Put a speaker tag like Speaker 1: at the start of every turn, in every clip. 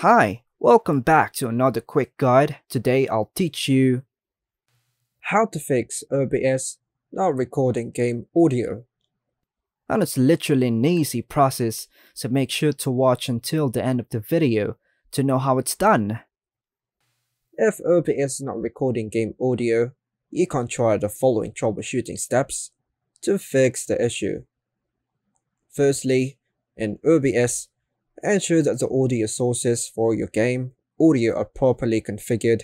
Speaker 1: Hi, welcome back to another quick guide. Today I'll teach you
Speaker 2: how to fix OBS not recording game audio.
Speaker 1: And it's literally an easy process, so make sure to watch until the end of the video to know how it's done.
Speaker 2: If OBS is not recording game audio, you can try the following troubleshooting steps to fix the issue. Firstly, in OBS, ensure that the audio sources for your game audio are properly configured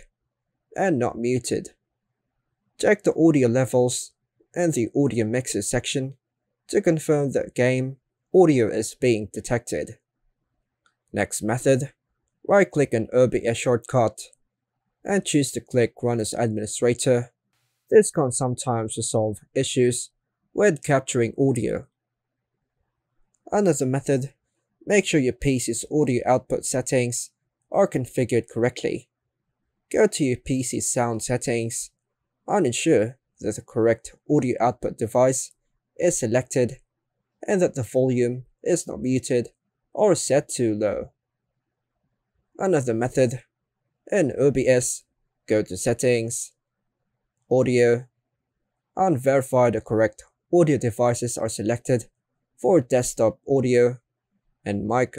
Speaker 2: and not muted. Check the audio levels and the audio mixes section to confirm that game audio is being detected. Next method, right-click on OBS shortcut and choose to click Run as Administrator. This can sometimes resolve issues with capturing audio. Another method, make sure your PC's audio output settings are configured correctly. Go to your PC's sound settings and ensure that the correct audio output device is selected and that the volume is not muted or set too low. Another method, in OBS, go to Settings, Audio, and verify the correct audio devices are selected for desktop audio and mic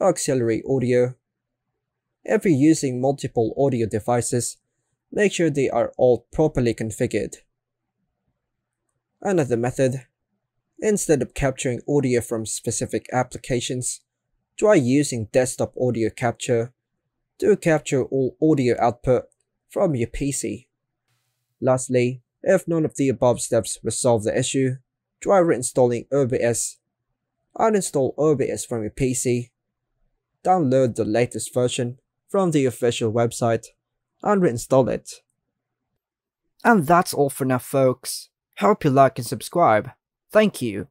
Speaker 2: auxiliary audio. If you're using multiple audio devices, make sure they are all properly configured. Another method, instead of capturing audio from specific applications, try using desktop audio capture to capture all audio output from your PC. Lastly, if none of the above steps resolve the issue, try reinstalling OBS. Uninstall OBS from your PC, download the latest version from the official website, and reinstall it.
Speaker 1: And that's all for now, folks. Hope you like and subscribe. Thank you.